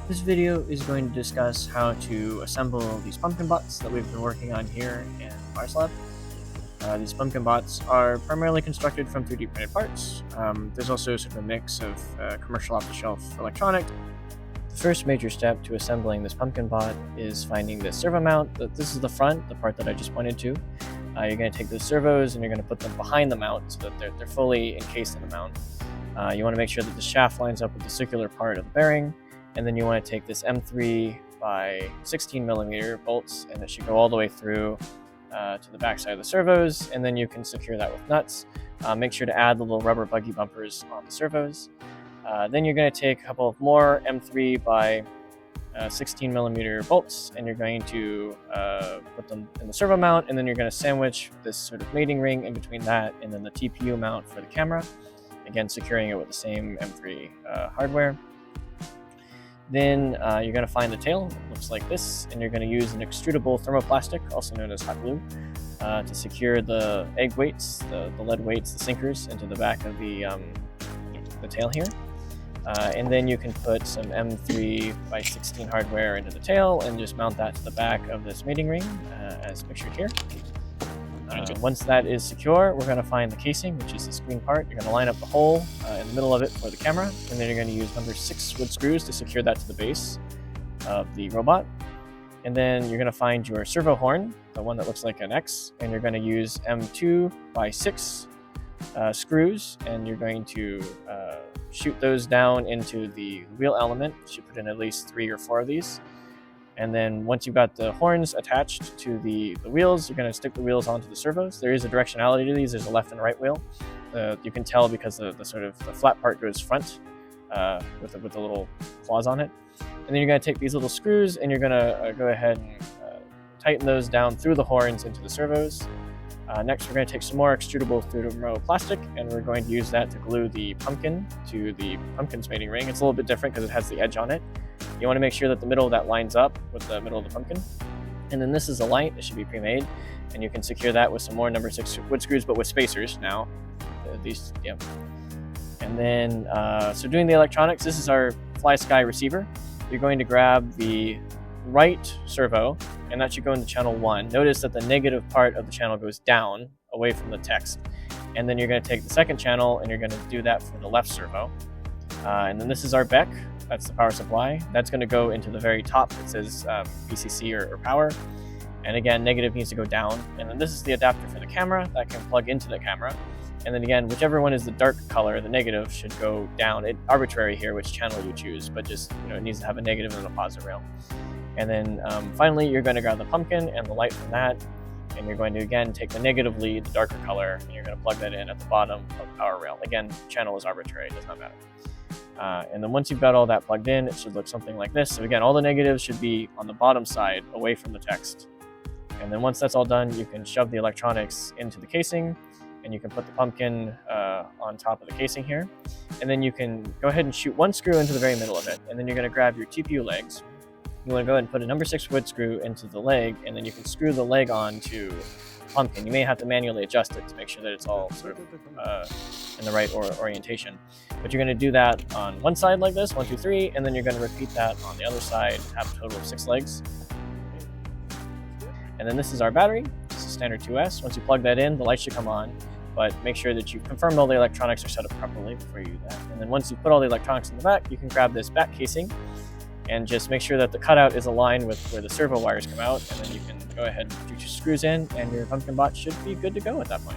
This video is going to discuss how to assemble these pumpkin bots that we've been working on here in Mars Lab. These pumpkin bots are primarily constructed from 3D printed parts. There's also sort of a mix of commercial off-the-shelf electronics. The first major step to assembling this pumpkin bot is finding the servo mount. This is the front, the part that I just pointed to. You're going to take the servos and you're going to put them behind the mount so that they're fully encased in the mount. You want to make sure that the shaft lines up with the circular part of the bearing. And then you want to take this M3 by 16 millimeter bolts, and it should go all the way through to the back side of the servos, and then you can secure that with nuts. Make sure to add the little rubber buggy bumpers on the servos. Then you're going to take a couple of more M3 by 16 millimeter bolts, and you're going to put them in the servo mount, and then you're going to sandwich this sort of mating ring in between that and then the TPU mount for the camera, again securing it with the same M3 hardware. Then you're going to find the tail. It looks like this, and you're going to use an extrudable thermoplastic, also known as hot glue, to secure the egg weights, the lead weights, the sinkers, into the back of the tail here. And then you can put some M3 by 16 hardware into the tail and just mount that to the back of this mating ring as pictured here. Once that is secure, we're going to find the casing, which is this green part. You're going to line up the hole in the middle of it for the camera, and then you're going to use number 6 wood screws to secure that to the base of the robot. And then you're going to find your servo horn, the one that looks like an X, and you're going to use M2 by 6 screws, and you're going to shoot those down into the wheel element. You should put in at least 3 or 4 of these. And then once you've got the horns attached to the wheels, you're going to stick the wheels onto the servos. There is a directionality to these. There's a left and right wheel. You can tell because the flat part goes front with the little claws on it. And then you're going to take these little screws and you're going to go ahead and tighten those down through the horns into the servos. Next, we're going to take some more extrudable thermoplastic, and we're going to use that to glue the pumpkin to the pumpkin's mating ring. It's a little bit different because it has the edge on it. You want to make sure that the middle of that lines up with the middle of the pumpkin. And then this is a light. It should be pre-made, and you can secure that with some more number 6 wood screws, but with spacers now. These, yeah. And then, so doing the electronics, this is our FlySky receiver. You're going to grab the right servo, and that should go into channel 1. Notice that the negative part of the channel goes down away from the text. And then you're going to take the second channel and you're going to do that for the left servo. And then this is our BEC. That's the power supply. That's going to go into the very top that says VCC or power. And again, negative needs to go down. And then this is the adapter for the camera that can plug into the camera. And then again, whichever one is the dark color, the negative should go down. It's arbitrary here which channel you choose, but just it needs to have a negative and a positive rail. And then finally, you're going to grab the pumpkin and the light from that, and you're going to again take the negative lead, the darker color, and you're going to plug that in at the bottom of the power rail. Again, channel is arbitrary, it does not matter. And then once you've got all that plugged in, it should look something like this. So again, all the negatives should be on the bottom side, away from the text. And then once that's all done, you can shove the electronics into the casing, and you can put the pumpkin on top of the casing here. And then you can go ahead and shoot 1 screw into the very middle of it, and then you're going to grab your TPU legs. You want to go ahead and put a number 6 wood screw into the leg, and then you can screw the leg onto the pumpkin. You may have to manually adjust it to make sure that it's all sort of in the right orientation. But you're going to do that on one side like this, 1, 2, 3, and then you're going to repeat that on the other side, have a total of 6 legs. And then this is our battery. This is standard 2S. Once you plug that in, the light should come on, but make sure that you've confirmed all the electronics are set up properly before you do that. And then once you put all the electronics in the back, you can grab this back casing and just make sure that the cutout is aligned with where the servo wires come out, and then you can go ahead and put your screws in, and your pumpkin bot should be good to go at that point.